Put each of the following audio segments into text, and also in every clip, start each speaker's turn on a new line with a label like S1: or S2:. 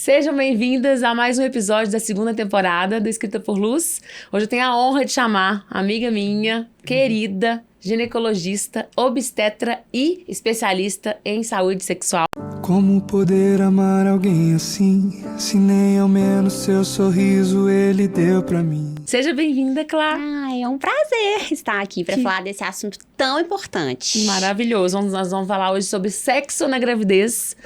S1: Sejam bem-vindas a mais um episódio da segunda temporada do Escrita por Luz. Hoje eu tenho a honra de chamar amiga minha, querida, ginecologista, obstetra e especialista em saúde sexual.
S2: Como poder amar alguém assim, se nem ao menos seu sorriso ele deu pra mim?
S1: Seja bem-vinda, Clá.
S3: É um prazer estar aqui para falar desse assunto tão importante.
S1: Maravilhoso. Nós vamos falar hoje sobre sexo na gravidez.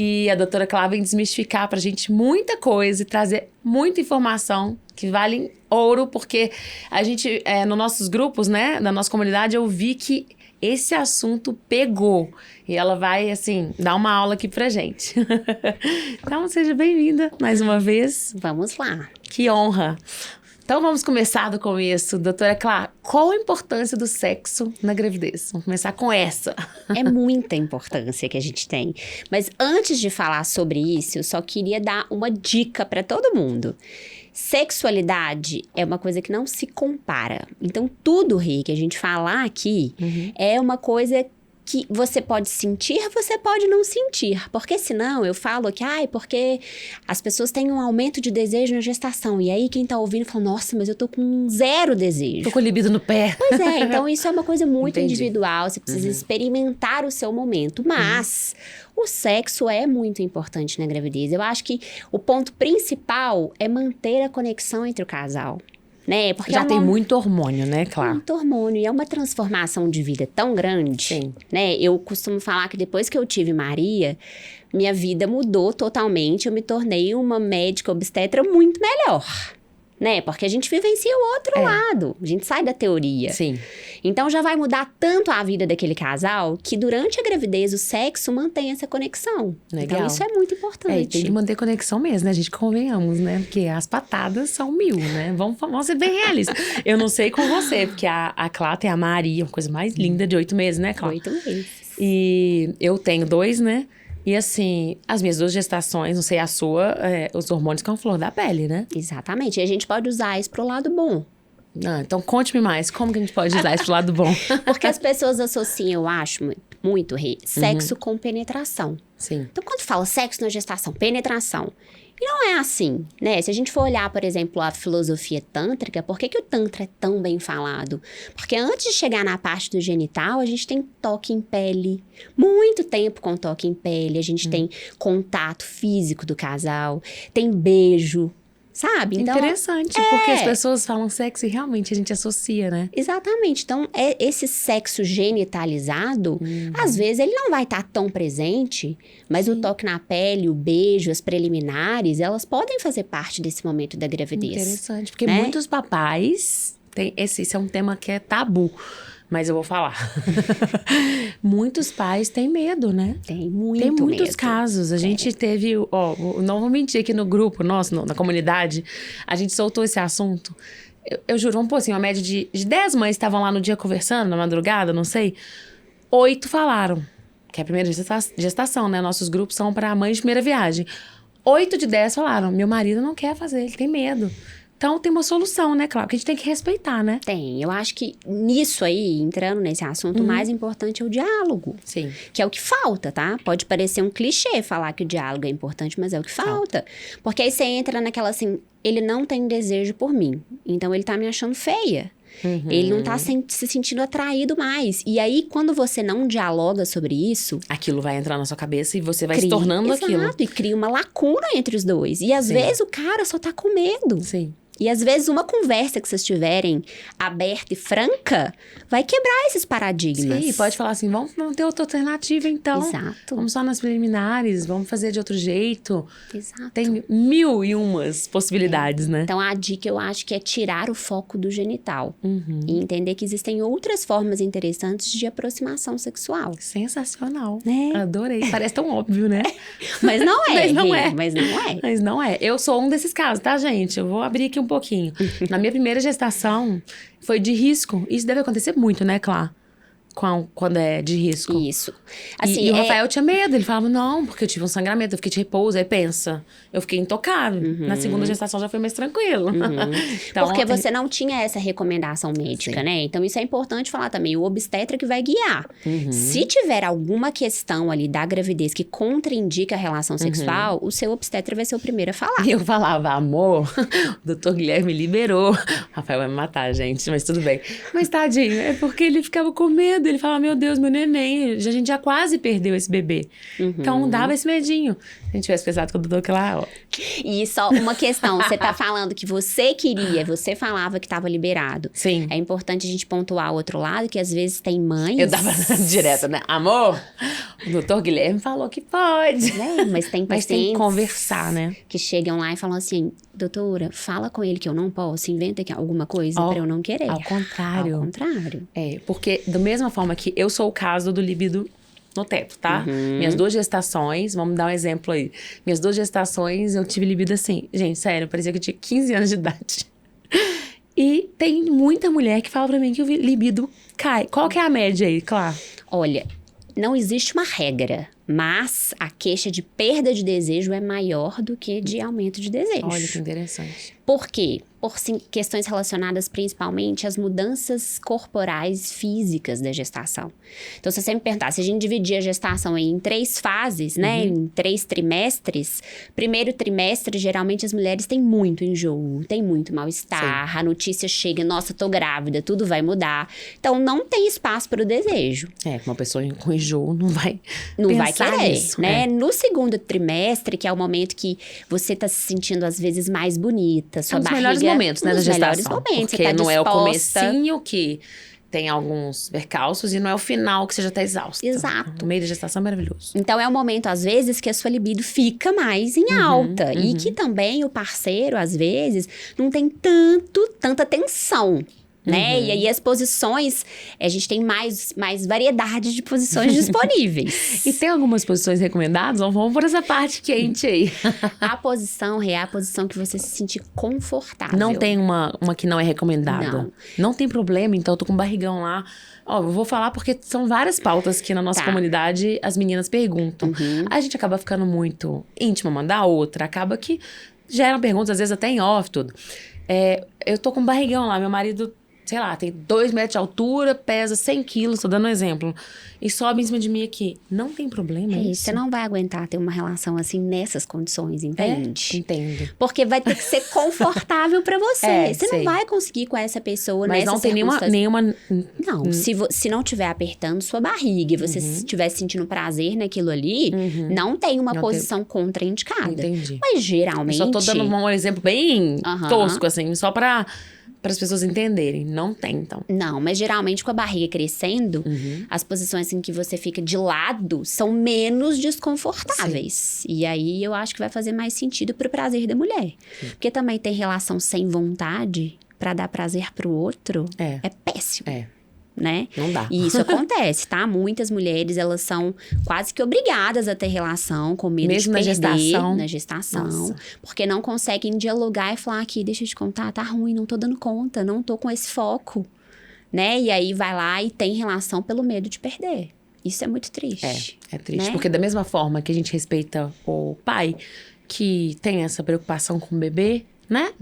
S1: E a doutora Clá vem desmistificar pra gente muita coisa e trazer muita informação que vale ouro, porque a gente, nos nossos grupos, né, na nossa comunidade, eu vi que esse assunto pegou. E ela vai, assim, dar uma aula aqui pra gente. Então, seja bem-vinda mais uma vez.
S3: Vamos lá.
S1: Que honra. Então, vamos começar do começo. Doutora Clá, qual a importância do sexo na gravidez? Vamos começar com essa.
S3: É muita importância que a gente tem. Mas antes de falar sobre isso, eu só queria dar uma dica para todo mundo. Sexualidade é uma coisa que não se compara. Então, tudo, Rê, que a gente falar aqui é uma coisa que você pode sentir, você pode não sentir. Porque senão eu falo que, porque as pessoas têm um aumento de desejo na gestação. E aí quem tá ouvindo fala, nossa, mas eu tô com zero desejo.
S1: Tô com libido no pé.
S3: Pois é, então isso é uma coisa muito
S1: Entendi.
S3: individual. Você precisa experimentar o seu momento. Mas o sexo é muito importante na gravidez. Eu acho que o ponto principal é manter a conexão entre o casal. Né? Porque
S1: Já tem muito hormônio, né, Clá?
S3: Muito hormônio. E é uma transformação de vida tão grande.
S1: Sim.
S3: Né? Eu costumo falar que depois que eu tive Maria, minha vida mudou totalmente. Eu me tornei uma médica obstetra muito melhor. Né? Porque a gente vivencia o outro lado. A gente sai da teoria.
S1: Sim.
S3: Então, já vai mudar tanto a vida daquele casal que durante a gravidez o sexo mantém essa conexão.
S1: Legal.
S3: Então, isso é muito importante.
S1: E tem que manter conexão mesmo, né? A gente convenhamos, né? Porque as patadas são 1000, né? Vamos ser bem realistas. Eu não sei com você, porque a Clá tem a Maria, uma coisa mais linda de 8 meses, né, Clá?
S3: 8 meses.
S1: E eu tenho 2, né? E assim, as minhas 2 gestações, não sei a sua, os hormônios ficam flor da pele, né?
S3: Exatamente. E a gente pode usar isso pro lado bom.
S1: Então conte-me mais, como que a gente pode usar isso pro lado bom?
S3: Porque as pessoas associam, eu acho, muito, Rê, sexo com penetração.
S1: Sim.
S3: Então, quando fala sexo na gestação, penetração, e não é assim, né? Se a gente for olhar, por exemplo, a filosofia tântrica, por que o tantra é tão bem falado? Porque antes de chegar na parte do genital, a gente tem toque em pele. Muito tempo com toque em pele. A gente tem contato físico do casal. Tem beijo, sabe? Então,
S1: interessante, porque as pessoas falam sexo e realmente a gente associa, né?
S3: exatamente. Então, esse sexo genitalizado, às vezes ele não vai estar tão presente, mas o toque na pele, o beijo, as preliminares, elas podem fazer parte desse momento da gravidez.
S1: Interessante, porque
S3: né?
S1: muitos papais esse é um tema que é tabu, mas eu vou falar. Muitos pais têm medo, né?
S3: Tem muito
S1: Tem muitos
S3: medo.
S1: casos. A gente teve, não vou mentir, aqui no grupo nosso, na comunidade, a gente soltou esse assunto. Eu juro, vamos pôr assim, uma média de 10 mães que estavam lá no dia conversando, na madrugada, não sei, 8 falaram, que é a primeira gestação, né? Nossos grupos são para mães de primeira viagem. 8 de 10 falaram, meu marido não quer fazer, ele tem medo. Então, tem uma solução, né? Claro que a gente tem que respeitar, né?
S3: Tem. Eu acho que nisso aí, entrando nesse assunto, o mais importante é o diálogo.
S1: Sim.
S3: Que é o que falta, tá? Pode parecer um clichê falar que o diálogo é importante, mas é o que falta. Porque aí você entra naquela assim, ele não tem desejo por mim, então ele tá me achando feia. Ele não tá se sentindo atraído mais. E aí, quando você não dialoga sobre isso...
S1: Aquilo vai entrar na sua cabeça e você vai se tornando aquilo.
S3: Exato, e cria uma lacuna entre os dois. E às vezes o cara só tá com medo.
S1: Sim.
S3: E às vezes uma conversa que vocês tiverem aberta e franca vai quebrar esses paradigmas.
S1: Sim, pode falar assim, vamos ter outra alternativa então.
S3: Exato.
S1: Vamos só nas preliminares, vamos fazer de outro jeito.
S3: Exato.
S1: Tem 1001 possibilidades, né?
S3: Então, a dica eu acho que é tirar o foco do genital. E entender que existem outras formas interessantes de aproximação sexual.
S1: Sensacional.
S3: Né?
S1: Adorei. Parece tão óbvio, né?
S3: Mas não é,
S1: Mas não
S3: Rê,
S1: é.
S3: Mas não é.
S1: Mas não é. Eu sou um desses casos, tá, gente? Eu vou abrir aqui um pouquinho. Na minha primeira gestação, foi de risco. Isso deve acontecer muito, né, Clá? quando é de risco.
S3: Isso. Assim,
S1: E o Rafael tinha medo, ele falava, não, porque eu tive um sangramento, eu fiquei de repouso, aí pensa, eu fiquei intocável. Na segunda gestação já foi mais tranquilo. Então,
S3: porque você não tinha essa recomendação médica, né? Então, isso é importante falar também, o obstetra que vai guiar. Se tiver alguma questão ali da gravidez que contraindica a relação sexual, o seu obstetra vai ser o primeiro a falar.
S1: E eu falava, amor, o doutor Guilherme liberou. Rafael vai me matar, gente, mas tudo bem. Mas tadinho, é porque ele ficava com medo. Ele falava, meu Deus, meu neném, a gente já quase perdeu esse bebê. Então, dava esse medinho. Se a gente tivesse pensado com o doutor lá, ó.
S3: E só uma questão, você tá falando que você queria, você falava que estava liberado.
S1: Sim.
S3: É importante a gente pontuar o outro lado, que às vezes tem mães...
S1: Eu dava direto, né? Amor, o doutor Guilherme falou que pode.
S3: Mas tem pacientes
S1: Mas tem que conversar, né?
S3: que chegam lá e falam assim, doutora, fala com ele que eu não posso, inventa alguma coisa pra eu não querer.
S1: Ao contrário.
S3: Ao contrário.
S1: É, porque da mesma forma que eu sou o caso do libido no teto, tá? Minhas 2 gestações, vamos dar um exemplo aí. Minhas 2 gestações, eu tive libido assim. Gente, sério, parecia que eu tinha 15 anos de idade. E tem muita mulher que fala pra mim que o libido cai. Qual que é a média aí, claro?
S3: Olha, não existe uma regra, mas a queixa de perda de desejo é maior do que de aumento de desejo.
S1: Olha que interessante.
S3: Por quê? Por questões relacionadas principalmente às mudanças corporais físicas da gestação. Então, se você me perguntar, se a gente dividir a gestação aí em 3 fases, né? Em 3 trimestres. Primeiro trimestre, geralmente as mulheres têm muito enjoo, têm muito mal-estar. A notícia chega, nossa, tô grávida, tudo vai mudar. Então, não tem espaço para o desejo.
S1: É, uma pessoa com enjoo não vai
S3: querer,
S1: nisso,
S3: né?
S1: É.
S3: No segundo trimestre, que é o momento que você tá se sentindo, às vezes, mais bonita, sua barriga...
S1: melhores momentos, né, da gestação.
S3: Melhores momentos,
S1: porque
S3: você tá
S1: não é o
S3: disposta.
S1: comecinho que tem alguns percalços e não é o final que você já tá exausta.
S3: Exato.
S1: O meio da gestação é maravilhoso.
S3: Então, é o momento, às vezes, que a sua libido fica mais em alta. E que também o parceiro, às vezes, não tem tanta tensão. Né? E aí as posições, a gente tem mais variedade de posições disponíveis.
S1: E tem algumas posições recomendadas? Vamos por essa parte quente aí.
S3: A posição é a posição que você se sente confortável.
S1: Não tem uma que não é recomendada? Não tem problema, então eu tô com um barrigão lá. Ó, eu vou falar porque são várias pautas que na nossa comunidade as meninas perguntam. A gente acaba ficando muito íntima uma da outra, acaba que geram perguntas, às vezes até em off, tudo. Eu tô com um barrigão lá, meu marido... sei lá, tem 2 metros de altura, pesa 100 quilos, tô dando um exemplo. E sobe em cima de mim aqui. Não tem problema isso.
S3: Você não vai aguentar ter uma relação assim nessas condições, entende?
S1: Entendo.
S3: Porque vai ter que ser confortável pra você. Você
S1: sei.
S3: não vai conseguir com essa pessoa
S1: Mas
S3: nessas
S1: não tem nenhuma...
S3: Não, se não estiver apertando sua barriga e você estiver sentindo prazer naquilo ali, não tem uma posição contraindicada.
S1: Entendi.
S3: Mas geralmente...
S1: Eu só tô dando um exemplo bem tosco, assim, só para as pessoas entenderem. Não tem, então.
S3: Não, mas geralmente com a barriga crescendo, as posições em que você fica de lado são menos desconfortáveis. Sim. E aí eu acho que vai fazer mais sentido pro prazer da mulher. Sim. Porque também tem relação sem vontade pra dar prazer pro outro. É péssimo. Né?
S1: Não dá.
S3: E isso acontece, tá? Muitas mulheres, elas são quase que obrigadas a ter relação com medo
S1: mesmo
S3: de perder
S1: na gestação.
S3: Nossa. Porque não conseguem dialogar e falar aqui, deixa eu te contar, tá ruim, não tô dando conta, não tô com esse foco, né? E aí vai lá e tem relação pelo medo de perder. Isso é muito triste.
S1: É triste,
S3: né?
S1: Porque da mesma forma que a gente respeita o pai, que tem essa preocupação com o bebê, né?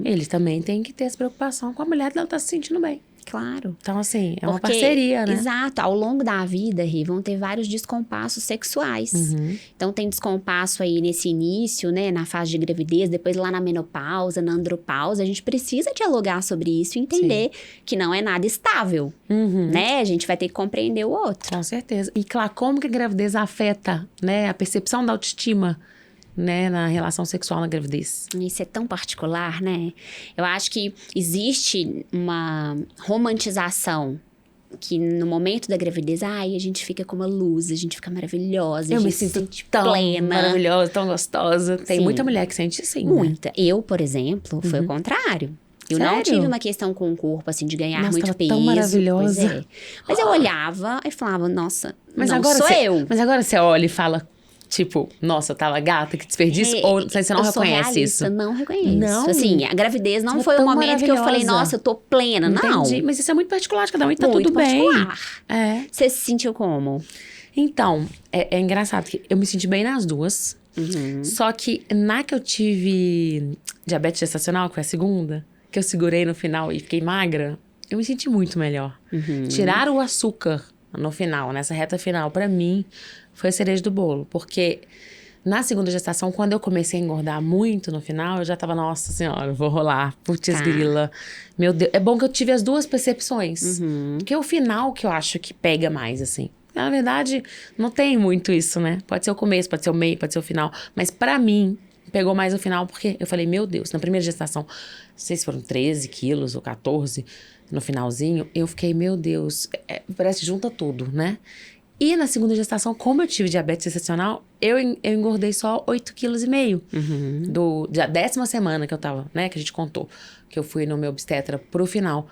S1: Ele também tem que ter essa preocupação com a mulher que ela tá se sentindo bem.
S3: Claro.
S1: Então, assim, é uma parceria, né?
S3: Exato. Ao longo da vida, Ri, vão ter vários descompassos sexuais. Então, tem descompasso aí nesse início, né? Na fase de gravidez, depois lá na menopausa, na andropausa. A gente precisa dialogar sobre isso e entender que não é nada estável, né? A gente vai ter que compreender o outro.
S1: Com certeza. E, claro, como que a gravidez afeta, né? A percepção da autoestima, né, na relação sexual na gravidez.
S3: Isso é tão particular, né? Eu acho que existe uma romantização que no momento da gravidez, a gente fica com uma luz, a gente fica maravilhosa,
S1: eu
S3: a gente
S1: me
S3: se
S1: sinto
S3: sente
S1: tão
S3: plena,
S1: maravilhosa, tão gostosa. Tem
S3: Sim.
S1: muita mulher que sente assim,
S3: muita. Né? Eu, por exemplo, foi o contrário. Eu não tive uma questão com o corpo, assim, de ganhar muito peso.
S1: Tão maravilhosa.
S3: Pois é. Mas eu olhava e falava, nossa,
S1: mas
S3: não
S1: agora
S3: sou eu.
S1: Mas agora você olha e fala... Tipo, nossa, eu tava gata, que desperdício? Ou você não
S3: eu sou
S1: reconhece
S3: realista,
S1: isso?
S3: não reconheço.
S1: Não?
S3: Assim, a gravidez não
S1: Você é
S3: foi um
S1: tão
S3: momento que eu falei,
S1: maravilhosa.
S3: nossa, eu tô plena. Não.
S1: Entendi. Mas isso é muito particular de cada um e tá
S3: Muito
S1: tudo bem.
S3: particular.
S1: É.
S3: Você se sentiu como?
S1: Então, é engraçado que eu me senti bem nas duas. Só que na que eu tive diabetes gestacional, que foi a segunda, que eu segurei no final e fiquei magra, eu me senti muito melhor. Tirar o açúcar no final, nessa reta final, pra mim, foi a cereja do bolo. Porque na segunda gestação, quando eu comecei a engordar muito no final, eu já tava, nossa senhora, vou rolar, putz grila. Meu Deus, é bom que eu tive as duas percepções. Porque é o final que eu acho que pega mais, assim. Na verdade, não tem muito isso, né? Pode ser o começo, pode ser o meio, pode ser o final. Mas pra mim, pegou mais o final, porque eu falei, meu Deus, na primeira gestação, não sei se foram 13 quilos ou 14, no finalzinho, eu fiquei, meu Deus, parece que junta tudo, né? E na segunda gestação, como eu tive diabetes gestacional, eu engordei só 8,5 quilos. Da 10ª semana que eu tava, né? Que a gente contou, que eu fui no meu obstetra pro final.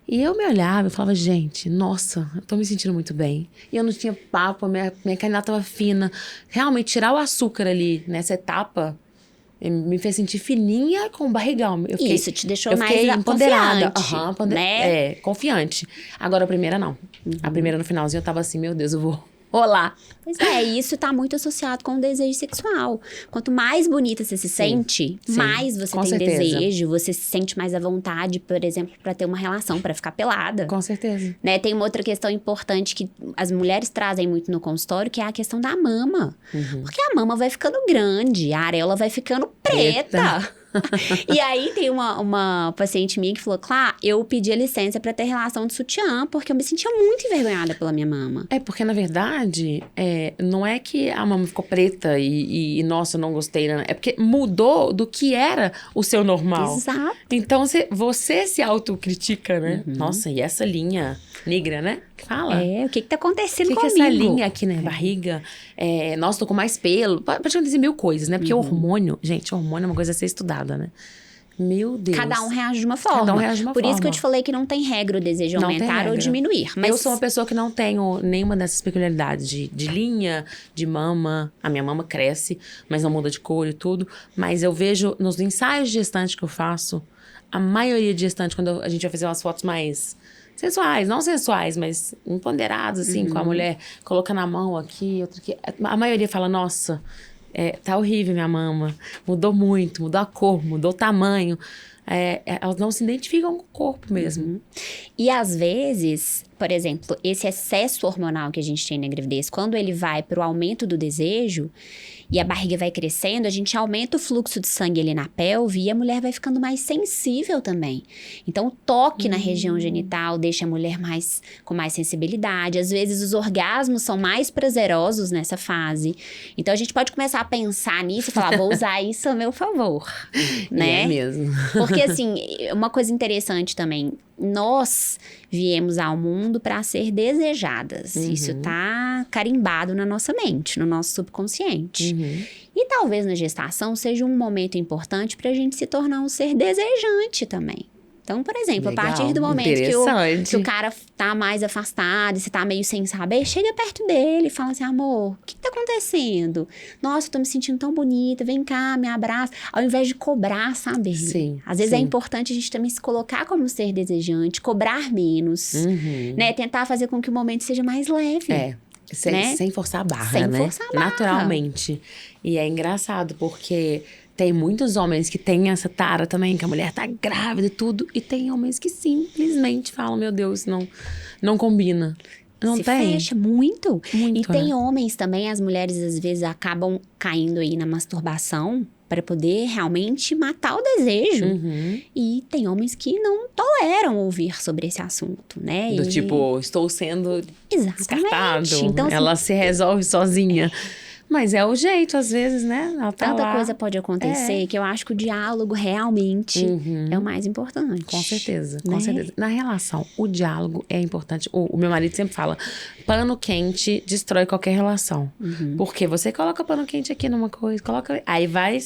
S1: E eu me olhava e falava, gente, nossa, eu tô me sentindo muito bem. E eu não tinha papo, minha canela tava fina. Realmente, tirar o açúcar ali nessa etapa me fez sentir fininha com barrigão.
S3: Isso te deixou mais
S1: empoderada.
S3: confiante, né?
S1: Confiante. Agora, a primeira não. A primeira, no finalzinho, eu tava assim, meu Deus, eu vou rolar.
S3: Pois é, isso tá muito associado com o desejo sexual. Quanto mais bonita você se sente, mais você
S1: com
S3: tem
S1: certeza.
S3: desejo, você se sente mais à vontade, por exemplo, pra ter uma relação, pra ficar pelada.
S1: Com certeza.
S3: Né? Tem uma outra questão importante que as mulheres trazem muito no consultório, que é a questão da mama. Porque a mama vai ficando grande, a areola vai ficando preta. E aí tem uma paciente minha que falou, Clá, eu pedi a licença pra ter relação de sutiã, porque eu me sentia muito envergonhada pela minha mama.
S1: É porque, na verdade, não é que a mama ficou preta e nossa, eu não gostei, né? É porque mudou do que era o seu normal.
S3: Exato.
S1: Então, você se autocritica, né? Nossa, e essa linha negra, né? Que fala.
S3: O que tá acontecendo
S1: que
S3: comigo?
S1: Que é essa linha aqui na barriga? Nossa, tô com mais pelo. Pode acontecer mil coisas, né? Porque o hormônio, gente, o hormônio é uma coisa a ser estudada, né? Meu Deus.
S3: Cada um reage de uma forma.
S1: Cada um reage de uma
S3: Por
S1: forma.
S3: isso que eu te falei que não tem regra o desejo
S1: Não tem
S3: aumentar ou
S1: regra.
S3: diminuir. Mas
S1: Eu sou uma pessoa que não tenho nenhuma dessas peculiaridades de linha, de mama. A minha mama cresce, mas não muda de cor e tudo. Mas eu vejo nos ensaios de gestante que eu faço, a maioria de gestante, quando a gente vai fazer umas fotos mais sensuais, não sensuais, mas empoderadas, assim, com a mulher colocando a mão aqui, outra aqui. A maioria fala, nossa, tá horrível minha mama. Mudou muito, mudou a cor, mudou o tamanho. Elas não se identificam com o corpo mesmo.
S3: E às vezes, por exemplo, esse excesso hormonal que a gente tem na gravidez, quando ele vai para o aumento do desejo e a barriga vai crescendo, a gente aumenta o fluxo de sangue ali na pelve e a mulher vai ficando mais sensível também. Então, o toque na região genital deixa a mulher com mais sensibilidade. Às vezes, os orgasmos são mais prazerosos nessa fase. Então, a gente pode começar a pensar nisso e falar, vou usar isso a meu favor, né?
S1: É mesmo.
S3: Porque, assim, uma coisa interessante também, nós viemos ao mundo para ser desejadas. Isso tá carimbado na nossa mente, no nosso subconsciente. E talvez na gestação seja um momento importante para a gente se tornar um ser desejante também. Então, por exemplo,
S1: Legal,
S3: a partir do momento que o cara tá mais afastado, você tá meio sem saber, chega perto dele e fala assim, amor, o que tá acontecendo? Nossa, eu tô me sentindo tão bonita, vem cá, me abraça. Ao invés de cobrar, sabe?
S1: Sim,
S3: Às vezes é
S1: sim.
S3: importante a gente também se colocar como ser desejante, cobrar menos, né? Tentar fazer com que o momento seja mais leve.
S1: Sem forçar a barra,
S3: Sem
S1: né?
S3: forçar a barra.
S1: Naturalmente. E é engraçado, porque tem muitos homens que têm essa tara também, que a mulher tá grávida e tudo. E tem homens que simplesmente falam, meu Deus, não combina. Não
S3: se
S1: tem?
S3: fecha muito.
S1: Muito,
S3: E tem
S1: né?
S3: homens também, as mulheres às vezes acabam caindo aí na masturbação para poder realmente matar o desejo. E tem homens que não toleram ouvir sobre esse assunto, né?
S1: Do tipo, estou sendo descartado.
S3: Exatamente. Então, assim,
S1: ela se resolve sozinha. Mas é o jeito, às vezes, né? Ela tá
S3: tanta
S1: lá.
S3: coisa pode acontecer que eu acho que o diálogo realmente é o mais importante.
S1: Com certeza,
S3: né?
S1: com certeza. Na relação, o diálogo é importante. O meu marido sempre fala, pano quente destrói qualquer relação. Porque você coloca pano quente aqui numa coisa, aí vai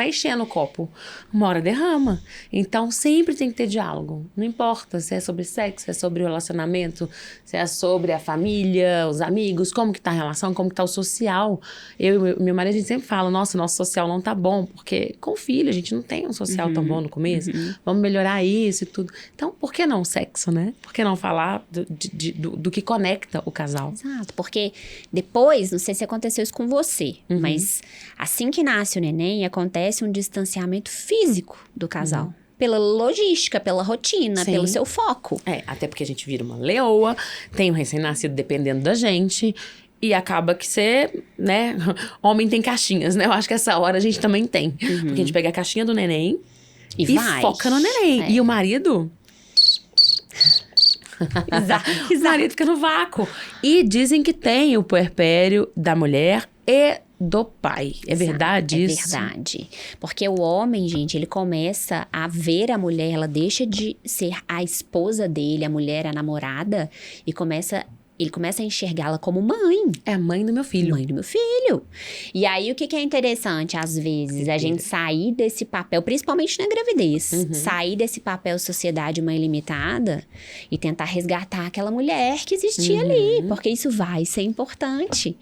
S1: enchendo o copo. Uma hora derrama. Então, sempre tem que ter diálogo. Não importa se é sobre sexo, se é sobre o relacionamento, se é sobre a família, os amigos, como que tá a relação, como que tá o social. social. Eu e meu marido, a gente sempre fala, nossa, nosso social não tá bom, porque com filho a gente não tem um social tão bom no começo. Vamos melhorar isso e tudo. Então, por que não o sexo, né? Por que não falar do que conecta o casal?
S3: Exato, porque depois, não sei se aconteceu isso com você, mas assim que nasce o neném, acontece um distanciamento físico do casal. Pela logística, pela rotina,
S1: Sim.
S3: pelo seu foco.
S1: Até porque a gente vira uma leoa, tem um recém-nascido dependendo da gente, e acaba que você, né, homem tem caixinhas, né? Eu acho que essa hora a gente também tem. Porque a gente pega a caixinha do neném e
S3: vai.
S1: foca no neném. E o marido...
S3: Exato.
S1: O marido fica no vácuo. E dizem que tem o puerpério da mulher e do pai. É verdade isso?
S3: É verdade. Porque o homem, gente, ele começa a ver a mulher, ela deixa de ser a esposa dele, a mulher, a namorada, e ele começa a enxergá-la como mãe.
S1: É a mãe do meu filho.
S3: Mãe do meu filho. E aí, o que é interessante, às vezes, a gente sair desse papel, principalmente na gravidez, sair desse papel sociedade mãe limitada e tentar resgatar aquela mulher que existia ali, porque isso vai ser importante.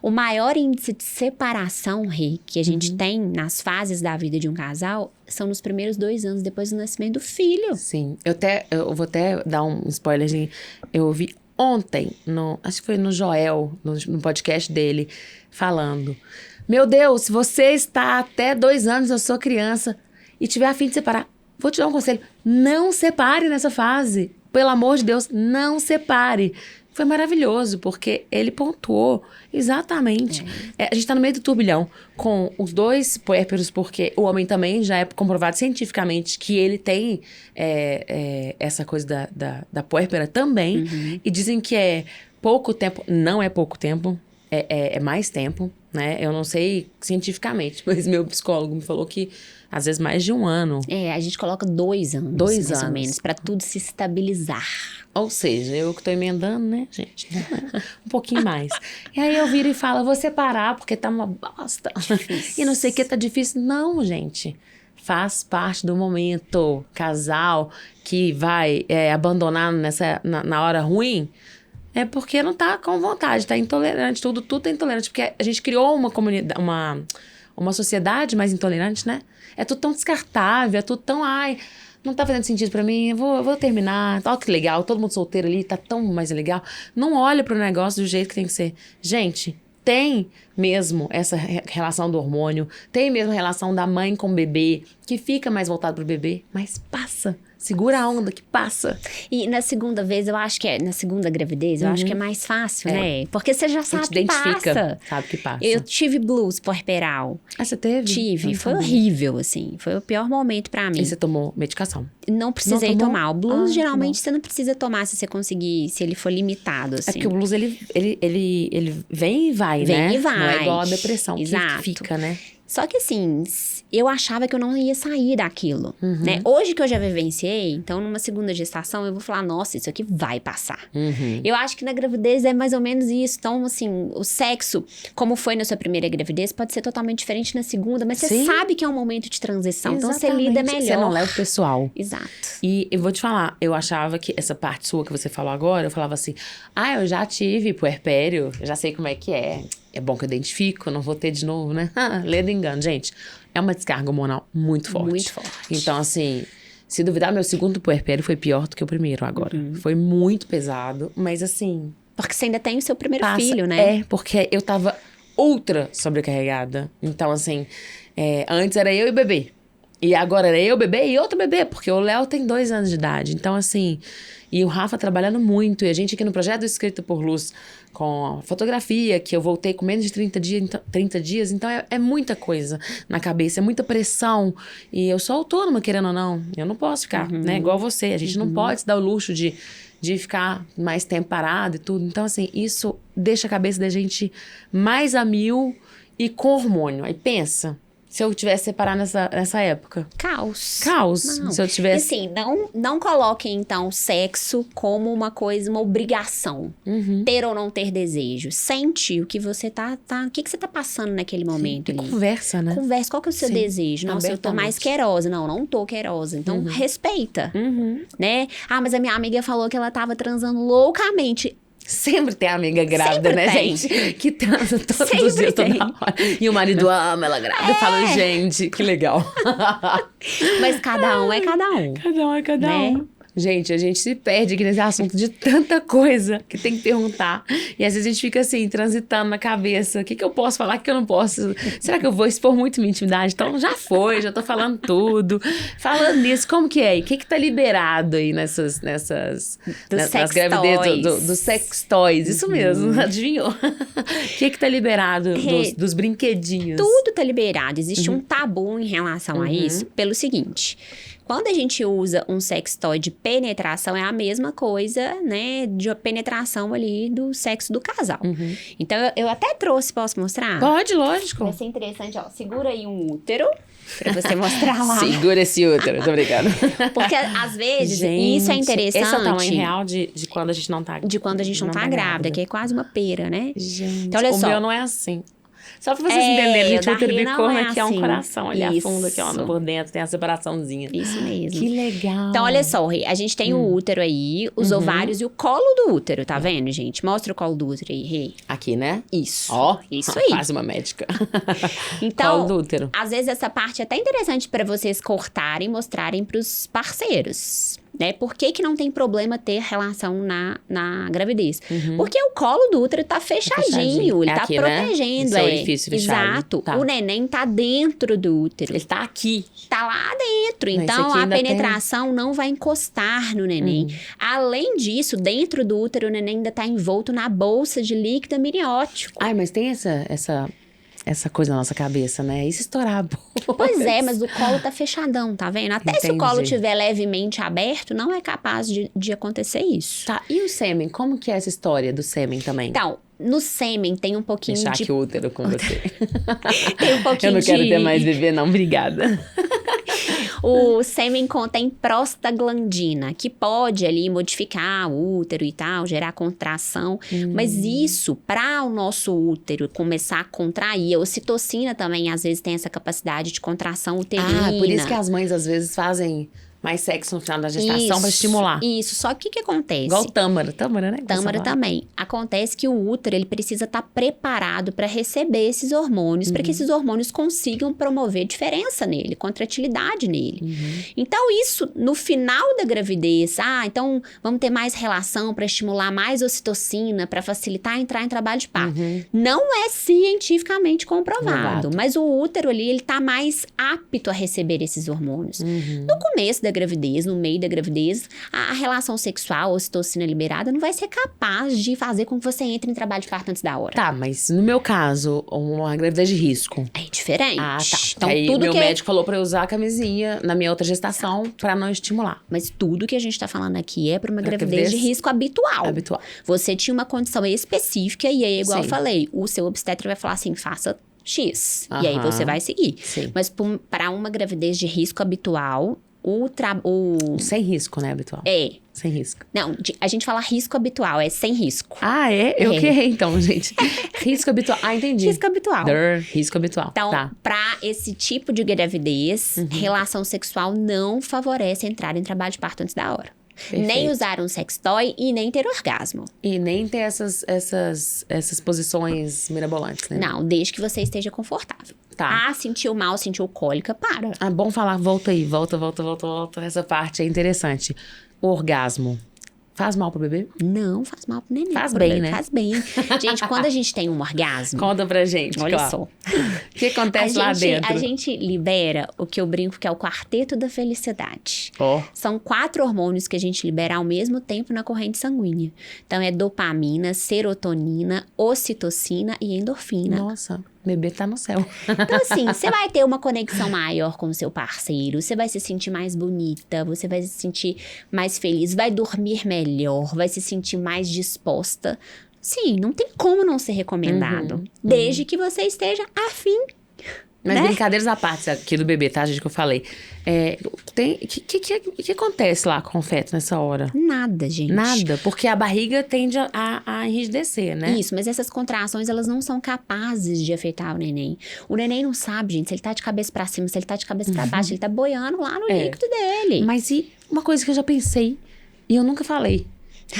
S3: O maior índice de separação, Rê, que a gente tem nas fases da vida de um casal são nos primeiros 2 anos depois do nascimento do filho.
S1: Sim. Eu vou até dar um spoilerzinho. Eu ouvi ontem, acho que foi no Joel, no podcast dele, falando: meu Deus, se você está até 2 anos, eu sou criança, e tiver a fim de separar, vou te dar um conselho: não separe nessa fase. Pelo amor de Deus, não separe. Foi maravilhoso, porque ele pontuou exatamente. A gente tá no meio do turbilhão com os 2 puérperos, porque o homem também já é comprovado cientificamente que ele tem essa coisa da puérpera também. E dizem que é pouco tempo. Não é pouco tempo, é mais tempo, né? Eu não sei cientificamente, mas meu psicólogo me falou que às vezes mais de 1 ano.
S3: A gente coloca 2 anos,
S1: 2
S3: mais
S1: anos.
S3: ou menos, pra tudo se estabilizar.
S1: Ou seja, eu que tô emendando, né, gente? Um pouquinho mais. E aí eu viro e falo: vou separar porque tá uma bosta. E não sei o que, tá difícil. Não, gente. Faz parte do momento. Casal que vai abandonar na hora ruim, é porque não tá com vontade, tá intolerante. Tudo tá intolerante. Porque a gente criou uma comunidade, uma sociedade mais intolerante, né? É tudo tão descartável, é tudo tão... não tá fazendo sentido pra mim, eu vou terminar. Olha que legal, todo mundo solteiro ali, tá tão mais legal. Não olha pro negócio do jeito que tem que ser. Gente, tem mesmo essa relação do hormônio, tem mesmo a relação da mãe com o bebê, que fica mais voltado pro bebê, mas passa. Segura a onda que passa.
S3: E na segunda vez, eu acho que na segunda gravidez, eu acho que é mais fácil, né? Porque você já sabe que passa.
S1: Sabe que passa.
S3: Eu tive blues puerperal.
S1: Você teve?
S3: Tive. Foi horrível, assim. Foi o pior momento pra mim.
S1: E você tomou medicação?
S3: Não precisei tomar. O blues, geralmente,
S1: bom.
S3: Você não precisa tomar se você conseguir, se ele for limitado, assim.
S1: É porque o blues, ele vem e vai, né?
S3: Vem e vai.
S1: Não é igual a depressão,
S3: Exato.
S1: que fica, né?
S3: Só que assim, eu achava que eu não ia sair daquilo, né? Hoje que eu já vivenciei, então numa segunda gestação eu vou falar, nossa, isso aqui vai passar. Eu acho que na gravidez é mais ou menos isso. Então, assim, o sexo, como foi na sua primeira gravidez, pode ser totalmente diferente na segunda, mas você sabe que é um momento de transição,
S1: Exatamente.
S3: então você lida melhor.
S1: Você não leva o pessoal.
S3: Exato.
S1: E eu vou te falar, eu achava que essa parte sua que você falou agora, eu falava assim, eu já tive puerpério, eu já sei como é que é. É bom que eu identifico, não vou ter de novo, né? Ledo engano, gente. É uma descarga hormonal muito forte.
S3: Muito forte.
S1: Então, assim, se duvidar, meu segundo puerpério foi pior do que o primeiro agora. Foi muito pesado, mas assim...
S3: Porque você ainda tem o seu primeiro filho, né?
S1: Porque eu tava ultra sobrecarregada. Então, assim, antes era eu e o bebê. E agora era eu, o bebê e outro bebê, porque o Léo tem 2 anos de idade. Então, assim... E o Rafa trabalhando muito. E a gente aqui no projeto Escrito por Luz, com a fotografia, que eu voltei com menos de 30 dias. Então, é muita coisa na cabeça, é muita pressão. E eu sou autônoma, querendo ou não. Eu não posso ficar, né? Igual você. A gente não pode se dar o luxo de ficar mais tempo parado e tudo. Então, assim, isso deixa a cabeça da gente mais a mil e com hormônio. Aí pensa... Se eu tivesse separado nessa época.
S3: Caos.
S1: Não. Se eu tivesse...
S3: E assim, não coloquem, então, o sexo como uma coisa, uma obrigação. Ter ou não ter desejo. Sente o que você o que você tá passando naquele momento ali.
S1: Conversa, né?
S3: Conversa. Qual que é o seu desejo? Nossa, eu tô mais querosa. Não tô querosa. Então, respeita. Né? Mas a minha amiga falou que ela tava transando loucamente.
S1: Sempre tem amiga grávida,
S3: Sempre
S1: né,
S3: tem.
S1: gente? Que transa todos
S3: Sempre
S1: os dias, toda
S3: tem.
S1: hora. E o marido ama ela grávida. Eu falo, gente, que legal.
S3: Mas cada um é cada um.
S1: Cada um é cada
S3: Né?
S1: um. Gente, a gente se perde aqui nesse assunto de tanta coisa que tem que perguntar. E às vezes a gente fica assim, transitando na cabeça. O que eu posso falar, o que eu não posso? Será que eu vou expor muito minha intimidade? Então já foi, já tô falando tudo. Falando nisso, como que é? O que tá liberado aí nessas
S3: Dos
S1: nas
S3: sex
S1: gravidezes,
S3: toys.
S1: dos sex toys? Isso mesmo, adivinhou? O que tá liberado dos brinquedinhos?
S3: Tudo tá liberado. Existe um tabu em relação a isso pelo seguinte. Quando a gente usa um sextoy de penetração, é a mesma coisa, né, de penetração ali do sexo do casal. Então, eu até trouxe, posso mostrar?
S1: Pode, lógico.
S3: Vai ser interessante, ó. Segura aí um útero pra você mostrar lá.
S1: Segura esse útero, tô brincando.
S3: Porque, às vezes,
S1: Gente,
S3: isso é interessante.
S1: Esse é o tamanho real de quando a gente não tá...
S3: De quando a gente não tá grávida, que é quase uma pera, né?
S1: Gente,
S3: Então, olha
S1: o
S3: só.
S1: meu não é assim. Só pra vocês entenderem, gente,
S3: o
S1: o
S3: da
S1: útero
S3: Rê não
S1: bicorno
S3: é
S1: aqui é um
S3: assim.
S1: coração, ali a
S3: Isso.
S1: fundo aqui, ó, por dentro, tem a separaçãozinha.
S3: Isso mesmo.
S1: Que legal.
S3: Então, olha só, Rê, a gente tem o útero aí, os ovários e o colo do útero, tá vendo, gente? Mostra o colo do útero aí, Rê.
S1: Aqui, né?
S3: Isso.
S1: Ó,
S3: Isso aí.
S1: quase uma médica.
S3: Então,
S1: Colo do útero.
S3: às vezes essa parte é até interessante pra vocês cortarem e mostrarem pros parceiros, né? Por que que não tem problema ter relação na gravidez? Porque o colo do útero tá fechadinho, ele
S1: É
S3: tá
S1: aqui, né?
S3: protegendo.
S1: Esse orifício fechado.
S3: Exato.
S1: Tá.
S3: O neném tá dentro do útero.
S1: Ele tá aqui.
S3: Tá lá dentro.
S1: Mas
S3: Então,
S1: esse aqui
S3: a
S1: ainda
S3: penetração não vai encostar no neném. Além disso, dentro do útero, o neném ainda tá envolto na bolsa de líquido amniótico.
S1: Ai, mas tem essa coisa na nossa cabeça, né? E se estourar a bolsa?
S3: Pois é, mas o colo tá fechadão, tá vendo? Até se o colo
S1: Entendi.
S3: estiver levemente aberto, não é capaz de acontecer isso.
S1: Tá, e o sêmen? Como que é essa história do sêmen também?
S3: Então, no sêmen tem um pouquinho
S1: Deixar
S3: de...
S1: aqui o útero com você.
S3: Tem um pouquinho
S1: Eu não quero
S3: de...
S1: ter mais bebê, não. Obrigada.
S3: O sêmen contém prostaglandina, que pode ali modificar o útero e tal, gerar contração. Mas isso, para o nosso útero começar a contrair, a ocitocina também às vezes tem essa capacidade de contração uterina.
S1: Ah, por isso que as mães às vezes fazem mais sexo no final da gestação pra estimular.
S3: Isso, só que o que acontece?
S1: Igual o tâmara. Tâmara, né?
S3: Tâmara também. Acontece que o útero, ele precisa estar preparado para receber esses hormônios, para que esses hormônios consigam promover diferença nele, contratilidade nele. Então, isso, no final da gravidez, então vamos ter mais relação para estimular mais ocitocina, para facilitar entrar em trabalho de parto. Não é cientificamente comprovado, mas o útero ali, ele tá mais apto a receber esses hormônios. No começo da gravidez, no meio da gravidez, a relação sexual, a ocitocina liberada, não vai ser capaz de fazer com que você entre em trabalho de parto antes da hora.
S1: Tá, mas no meu caso, uma gravidez de risco.
S3: É diferente.
S1: Ah, tá.
S3: Então,
S1: Aí
S3: tudo
S1: meu
S3: que
S1: médico falou pra eu usar a camisinha na minha outra gestação pra não estimular.
S3: Mas tudo que a gente tá falando aqui é para uma
S1: Pra
S3: gravidez de
S1: gravidez
S3: risco habitual.
S1: Habitual.
S3: Você tinha uma condição específica e aí, igual
S1: Sim.
S3: eu falei, o seu obstetra vai falar assim, faça X. E aí
S1: Aham.
S3: você vai seguir.
S1: Sim.
S3: Mas para uma gravidez de risco habitual,
S1: Sem risco, né, habitual? Sem risco.
S3: Não, a gente fala risco habitual, é sem risco.
S1: Ah, é? Eu
S3: É.
S1: que errei, então, gente. Risco habitual. Ah, entendi.
S3: Risco habitual.
S1: Risco habitual.
S3: Então,
S1: Tá.
S3: pra esse tipo de gravidez, relação sexual não favorece entrar em trabalho de parto antes da hora.
S1: Perfeito.
S3: Nem usar um sextoy e nem ter orgasmo.
S1: E nem ter essas posições mirabolantes, né?
S3: Não, desde que você esteja confortável.
S1: Tá.
S3: Ah, sentiu mal, sentiu cólica, para.
S1: Ah, bom falar, volta aí, volta. Essa parte é interessante. O orgasmo. Faz mal pro bebê?
S3: Não faz mal pro neném.
S1: Faz
S3: pro
S1: bem,
S3: bebê,
S1: né?
S3: Faz bem. Gente, quando a gente tem um orgasmo,
S1: Conta pra gente,
S3: olha
S1: claro.
S3: só.
S1: O que acontece lá dentro?
S3: A gente libera o que eu brinco que é o quarteto da felicidade.
S1: Ó.
S3: São 4 hormônios que a gente libera ao mesmo tempo na corrente sanguínea. Então, é dopamina, serotonina, ocitocina e endorfina.
S1: Nossa, o bebê tá no céu.
S3: Então, assim, você vai ter uma conexão maior com o seu parceiro, você vai se sentir mais bonita, você vai se sentir mais feliz, vai dormir melhor, vai se sentir mais disposta. Sim, não tem como não ser recomendado. Desde que você esteja afim.
S1: Mas
S3: Né?
S1: brincadeiras à parte aqui do bebê, tá, gente, que eu falei. O que acontece lá com o feto nessa hora?
S3: Nada, gente.
S1: Nada, porque a barriga tende a enrijecer, né?
S3: Isso, mas essas contrações, elas não são capazes de afetar o neném. O neném não sabe, gente, se ele tá de cabeça pra cima, se ele tá de cabeça pra baixo, ele tá boiando lá no líquido dele.
S1: Mas e uma coisa que eu já pensei e eu nunca falei.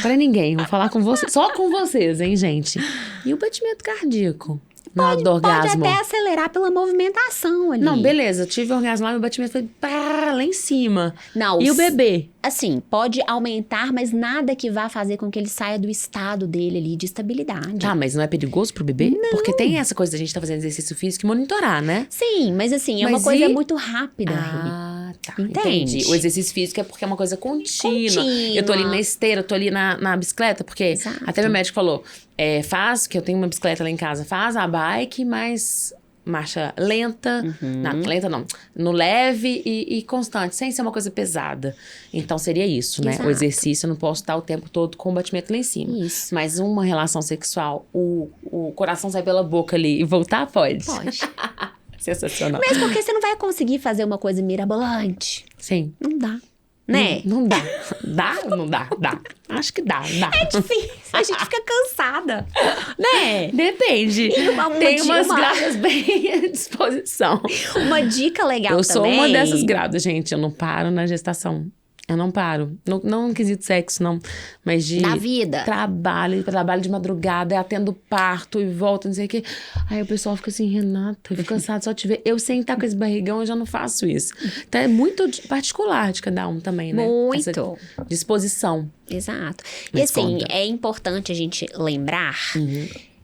S1: Pra ninguém. Vou falar com vocês. Só com vocês, hein, gente? E o batimento cardíaco? Na hora do orgasmo.
S3: Pode até acelerar pela movimentação ali.
S1: Não, beleza. Eu tive orgasmo lá e o batimento foi lá em cima.
S3: Não,
S1: E o bebê?
S3: Assim, pode aumentar, mas nada que vá fazer com que ele saia do estado dele ali de estabilidade.
S1: Tá, mas não é perigoso pro bebê? Não. Porque tem essa coisa da gente tá fazendo exercício físico e monitorar, né?
S3: Sim, mas assim, é uma coisa muito rápida.
S1: Tá.
S3: Entende?
S1: Entendi. O exercício físico é porque é uma coisa contínua. Eu tô ali na esteira, eu tô ali na bicicleta, porque
S3: Exato.
S1: até meu médico falou, faz, que eu tenho uma bicicleta lá em casa, faz a bike, mas marcha lenta, lenta não, no leve e constante, sem ser uma coisa pesada. Então seria isso, né?
S3: Exato.
S1: O exercício, eu não posso estar o tempo todo com o batimento lá em cima.
S3: Isso.
S1: Mas uma relação sexual, o coração sai pela boca ali e voltar, pode?
S3: Pode.
S1: Sensacional.
S3: Mesmo porque você não vai conseguir fazer uma coisa mirabolante.
S1: Sim.
S3: Não dá. Né?
S1: Não dá. Dá ou não dá? Dá. Acho que dá.
S3: É difícil. A gente fica cansada. Né?
S1: Depende. Tem umas grávidas bem à disposição.
S3: Uma dica legal também.
S1: Eu sou uma dessas grávidas, gente. Eu não paro na gestação. Eu não paro. Não no quesito sexo, não. Mas de...
S3: Da vida.
S1: Trabalho de madrugada, atendo parto e volto, não sei o quê. Aí o pessoal fica assim, Renata, eu fico cansado só de te ver. Eu sem estar com esse barrigão, eu já não faço isso. Então é muito particular de cada um também, né?
S3: Muito.
S1: Essa disposição.
S3: Exato.
S1: Mas
S3: e assim,
S1: conta.
S3: é importante a gente lembrar...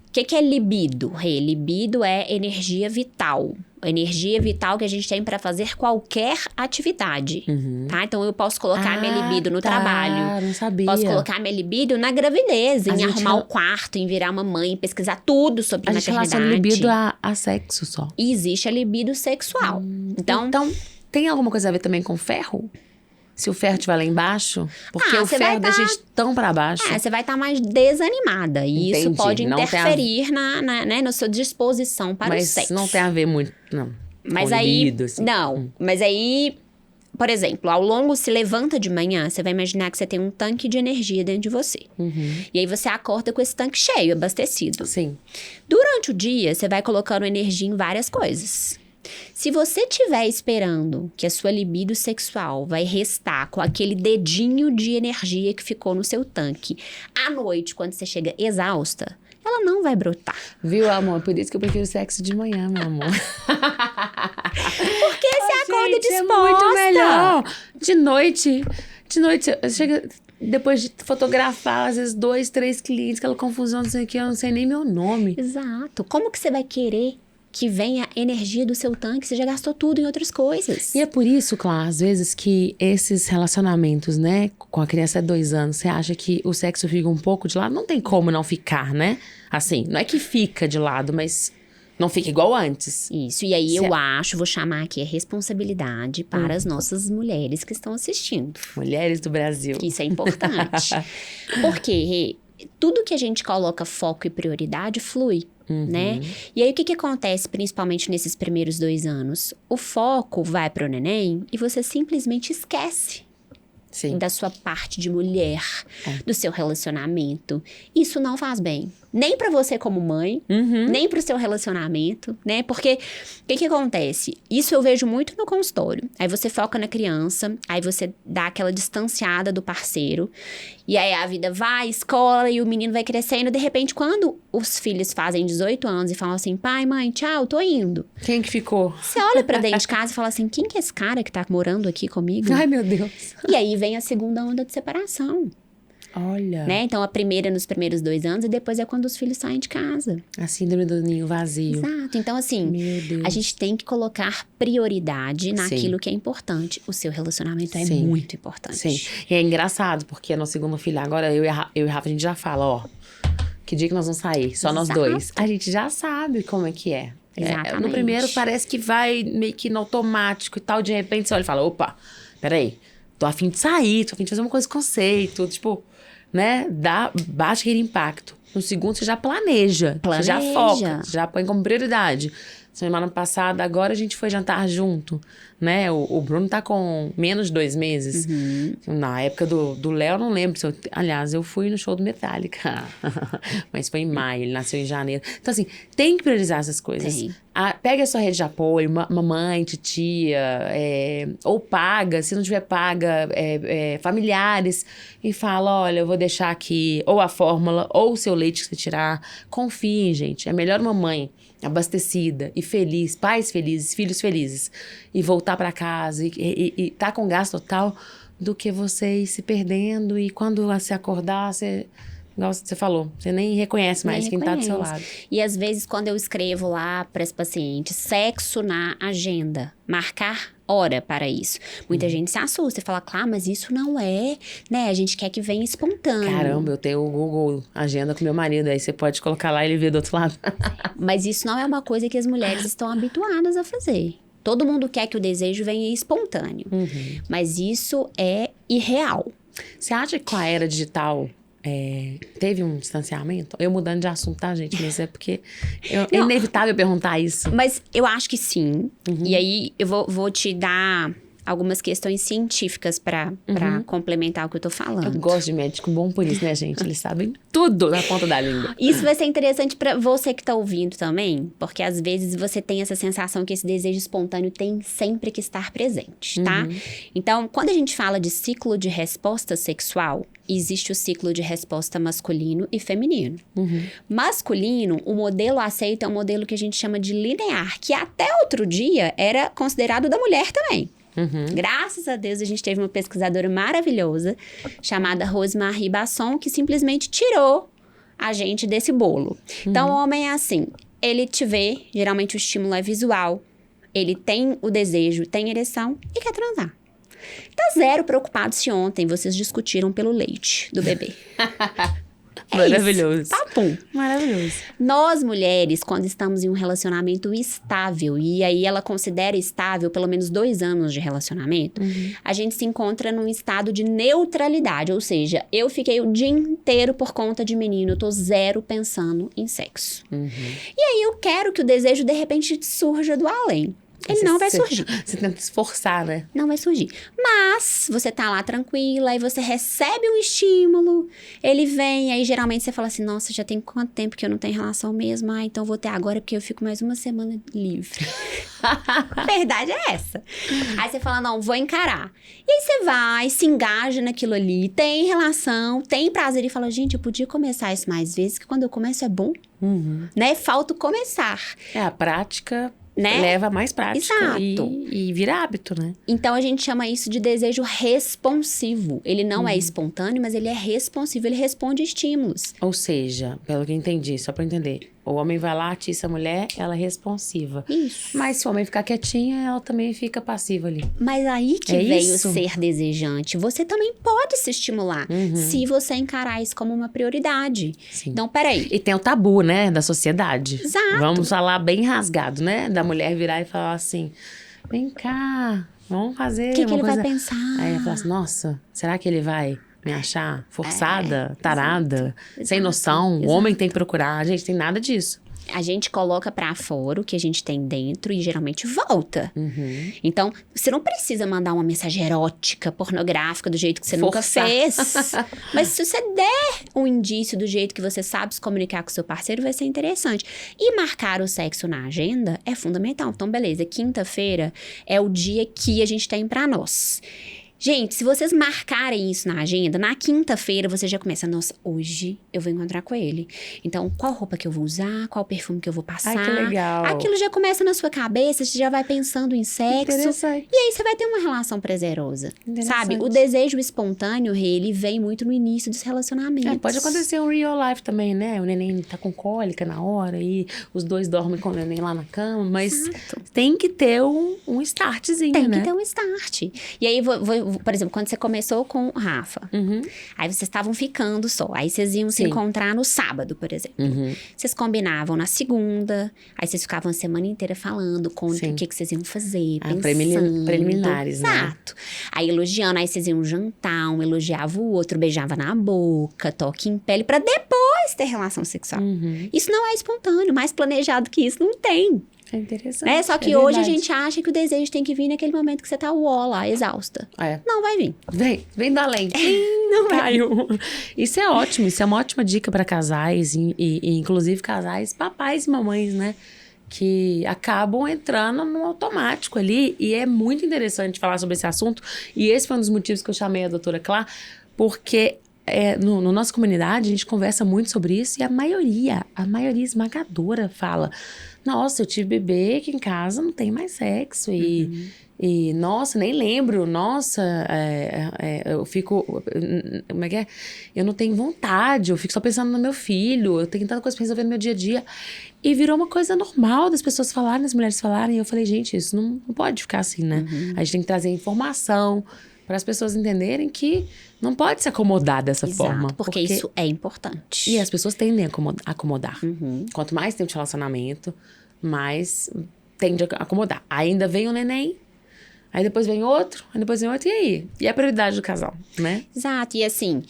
S3: O que é libido? Libido é energia vital. A energia vital que a gente tem para fazer qualquer atividade, tá? Então, eu posso colocar minha libido no trabalho.
S1: Não sabia.
S3: Posso colocar minha libido na gravidez, em arrumar o quarto, em virar mamãe, em pesquisar tudo sobre
S1: a gente
S3: maternidade.
S1: relaciona libido a sexo só.
S3: E existe a libido sexual. Então,
S1: tem alguma coisa a ver também com ferro? Se o ferro estiver lá embaixo? Porque o
S3: você
S1: ferro
S3: vai
S1: deixa a gente tão pra baixo.
S3: você vai estar mais desanimada. E isso
S1: Entendi.
S3: pode
S1: Não tem
S3: interferir na sua disposição para o
S1: Mas
S3: sexo.
S1: não tem a ver muito, não.
S3: Mas
S1: com
S3: aí,
S1: libido, assim.
S3: mas aí, por exemplo, ao longo se levanta de manhã, você vai imaginar que você tem um tanque de energia dentro de você. E aí você acorda com esse tanque cheio, abastecido.
S1: Sim.
S3: Durante o dia, você vai colocando energia em várias coisas. Se você estiver esperando que a sua libido sexual vai restar com aquele dedinho de energia que ficou no seu tanque, à noite, quando você chega exausta, ela não vai brotar.
S1: Viu, amor? Por isso que eu prefiro sexo de manhã, meu amor.
S3: Porque você acorda disposta.
S1: É muito melhor. De noite, chega... Depois de fotografar, às vezes, 2, 3 clientes, aquela confusão, não sei o que, eu não sei nem meu nome.
S3: Exato. Como que você vai querer que venha a energia do seu tanque? Você já gastou tudo em outras coisas.
S1: E é por isso, Clá, às vezes que esses relacionamentos, né, com a criança de 2 anos, você acha que o sexo fica um pouco de lado? Não tem como não ficar, né? Assim, não é que fica de lado, mas não fica igual antes.
S3: Isso, e aí vou chamar aqui a responsabilidade para as nossas mulheres que estão assistindo.
S1: Mulheres do Brasil.
S3: Isso é importante. Porque tudo que a gente coloca foco e prioridade flui. Né? E aí, o que acontece, principalmente nesses primeiros 2 anos? O foco vai pro neném e você simplesmente esquece da sua parte de mulher, do seu relacionamento. Isso não faz bem. Nem pra você como mãe, nem pro seu relacionamento, né? Porque o que acontece? Isso eu vejo muito no consultório. Aí você foca na criança, aí você dá aquela distanciada do parceiro. E aí a vida vai, escola, e o menino vai crescendo. De repente, quando os filhos fazem 18 anos e falam assim, pai, mãe, tchau, tô indo.
S1: Quem que ficou?
S3: Você olha pra dentro de casa e fala assim, quem que é esse cara que tá morando aqui comigo?
S1: Ai, meu Deus.
S3: E aí vem a segunda onda de separação.
S1: Olha.
S3: Né? Então, a primeira nos primeiros 2 anos e depois é quando os filhos saem de casa.
S1: A síndrome do ninho vazio.
S3: Exato. Então, assim,
S1: Meu Deus.
S3: a gente tem que colocar prioridade naquilo que é importante. O seu relacionamento é muito importante.
S1: Sim. E é engraçado, porque no segundo filho, agora eu e Rafa, a gente já fala, ó, que dia que nós vamos sair? Só nós 2. A gente já sabe como é que é.
S3: Exatamente.
S1: No primeiro parece que vai meio que no automático e tal. De repente você olha e fala, opa, peraí, tô a fim de sair, tô a fim de fazer uma coisa com conceito, tipo, né? Baixa aquele impacto. No segundo você já planeja. Você já foca, você já põe como prioridade. Semana passada, agora a gente foi jantar junto, né? O Bruno tá com menos de 2 meses. Na época do Léo, não lembro. Aliás, eu fui no show do Metallica. Mas foi em maio, ele nasceu em janeiro. Então, assim, tem que priorizar essas coisas. Pega a sua rede de apoio, mamãe, titia, ou paga, se não tiver paga, familiares, e fala, olha, eu vou deixar aqui ou a fórmula ou o seu leite que você tirar. Confiem, gente, é melhor uma mãe abastecida e feliz, pais felizes, filhos felizes, e voltar para casa e tá com gasto total, do que você ir se perdendo e quando se acordar, você... Igual você falou, você nem reconhece mais quem tá do seu lado.
S3: E às vezes, quando eu escrevo lá para as pacientes, sexo na agenda, marcar hora para isso. Muita gente se assusta e fala, claro, mas isso não é, né? A gente quer que venha espontâneo.
S1: Caramba, eu tenho o Google Agenda com meu marido, aí você pode colocar lá e ele vê do outro lado.
S3: Mas isso não é uma coisa que as mulheres estão habituadas a fazer. Todo mundo quer que o desejo venha espontâneo. Mas isso é irreal.
S1: Você acha que com a era digital... teve um distanciamento? Eu mudando de assunto, tá, gente? Mas é porque é inevitável perguntar isso.
S3: Mas eu acho que sim. E aí, eu vou te dar algumas questões científicas pra complementar o que eu tô falando.
S1: Eu gosto de médico bom por isso, né, gente? Eles sabem tudo na ponta da língua.
S3: Isso vai ser interessante pra você que tá ouvindo também. Porque às vezes você tem essa sensação que esse desejo espontâneo tem sempre que estar presente, tá? Então, quando a gente fala de ciclo de resposta sexual... Existe o ciclo de resposta masculino e feminino. Masculino, o modelo aceito é um modelo que a gente chama de linear, que até outro dia era considerado da mulher também. Graças a Deus, a gente teve uma pesquisadora maravilhosa, chamada Rosemarie Basson, que simplesmente tirou a gente desse bolo. Então, o homem é assim, ele te vê, geralmente o estímulo é visual, ele tem o desejo, tem ereção e quer transar. Tá zero preocupado se ontem vocês discutiram pelo leite do bebê.
S1: Maravilhoso.
S3: Papum.
S1: Maravilhoso.
S3: Nós, mulheres, quando estamos em um relacionamento estável, e aí ela considera estável pelo menos 2 anos de relacionamento, a gente se encontra num estado de neutralidade. Ou seja, eu fiquei o dia inteiro por conta de menino, eu tô zero pensando em sexo. E aí eu quero que o desejo, de repente, surja do além. Ele não vai surgir.
S1: Você tenta esforçar, né?
S3: Não vai surgir. Mas você tá lá tranquila, aí você recebe um estímulo, ele vem, aí geralmente você fala assim, nossa, já tem quanto tempo que eu não tenho relação mesmo? Ah, então vou ter agora porque eu fico mais uma semana livre. A verdade é essa. Aí você fala, não, vou encarar. E aí você vai, se engaja naquilo ali, tem relação, tem prazer e fala, gente, eu podia começar isso mais vezes, que quando eu começo é bom. Né? Falta o começar.
S1: A prática...
S3: Né?
S1: Leva mais prática.
S3: Exato.
S1: E vira hábito, né?
S3: Então, a gente chama isso de desejo responsivo. Ele não é espontâneo, mas ele é responsivo. Ele responde a estímulos.
S1: Ou seja, pelo que eu entendi, só pra entender. O homem vai lá, atiça a mulher, ela é responsiva.
S3: Isso.
S1: Mas se o homem ficar quietinha, ela também fica passiva ali.
S3: Mas aí que
S1: É
S3: veio
S1: isso?
S3: o ser desejante. Você também pode se estimular, se você encarar isso como uma prioridade.
S1: Sim.
S3: Então, peraí.
S1: E tem o tabu, né, da sociedade.
S3: Exato.
S1: Vamos falar bem rasgado, né? Da mulher virar e falar assim, vem cá, vamos fazer
S3: O que
S1: uma
S3: ele
S1: coisa...
S3: vai pensar?
S1: Aí ela fala assim, nossa, será que ele vai me achar forçada, tarada, sem noção? O homem tem que procurar. A gente tem nada disso.
S3: A gente coloca pra fora o que a gente tem dentro e geralmente volta. Então, você não precisa mandar uma mensagem erótica, pornográfica, do jeito que você nunca
S1: Forçar.
S3: fez. Mas se você der um indício do jeito que você sabe se comunicar com seu parceiro, vai ser interessante. E marcar o sexo na agenda é fundamental. Então, beleza, quinta-feira é o dia que a gente tem pra nós. Gente, se vocês marcarem isso na agenda, na quinta-feira você já começa, nossa, hoje eu vou encontrar com ele. Então, qual roupa que eu vou usar, qual perfume que eu vou passar.
S1: Ai, que legal.
S3: Aquilo já começa na sua cabeça, você já vai pensando em sexo.
S1: Interessante.
S3: E aí você vai ter uma relação prazerosa,
S1: Interessante.
S3: sabe? O desejo espontâneo, ele vem muito no início dos relacionamentos.
S1: Pode acontecer um real life também, né? O neném tá com cólica na hora e os dois dormem com o neném lá na cama, mas
S3: Exato.
S1: tem que ter um startzinho,
S3: Tem
S1: né?
S3: que ter um start. E aí, por exemplo, quando você começou com o Rafa, aí vocês estavam ficando só. Aí vocês iam se
S1: Sim.
S3: encontrar no sábado, por exemplo. Vocês combinavam na segunda, aí vocês ficavam a semana inteira falando o
S1: Sim.
S3: que vocês iam fazer,
S1: Ah,
S3: pensando.
S1: preliminares, né?
S3: Exato. Aí elogiando, aí vocês iam jantar, um elogiava o outro, beijava na boca, toque em pele, pra depois ter relação sexual. Isso não é espontâneo, mais planejado que isso não tem.
S1: É interessante.
S3: Né? Só que hoje a gente acha que o desejo tem que vir naquele momento que você tá lá, exausta.
S1: Não
S3: Vai vir.
S1: Vem do além.
S3: Não
S1: Caiu. Isso é ótimo, isso é uma ótima dica para casais e inclusive casais, papais e mamães, né? que acabam entrando no automático ali. E é muito interessante falar sobre esse assunto. E esse foi um dos motivos que eu chamei a doutora Clá, porque no nossa comunidade a gente conversa muito sobre isso e a maioria esmagadora fala: nossa, eu tive bebê que em casa não tem mais sexo e nossa, nem lembro, nossa, eu fico, como é que é? Eu não tenho vontade, eu fico só pensando no meu filho, eu tenho tanta coisa pra resolver no meu dia a dia. E virou uma coisa normal das pessoas falarem, das mulheres falarem, e eu falei, gente, isso não pode ficar assim, né? A gente tem que trazer informação para as pessoas entenderem que não pode se acomodar dessa forma.
S3: Porque isso é importante.
S1: E as pessoas tendem a acomodar. Quanto mais tempo de relacionamento, mais tende a acomodar. Ainda vem o neném, aí depois vem outro, e aí? E a prioridade do casal, né?
S3: Exato, e assim,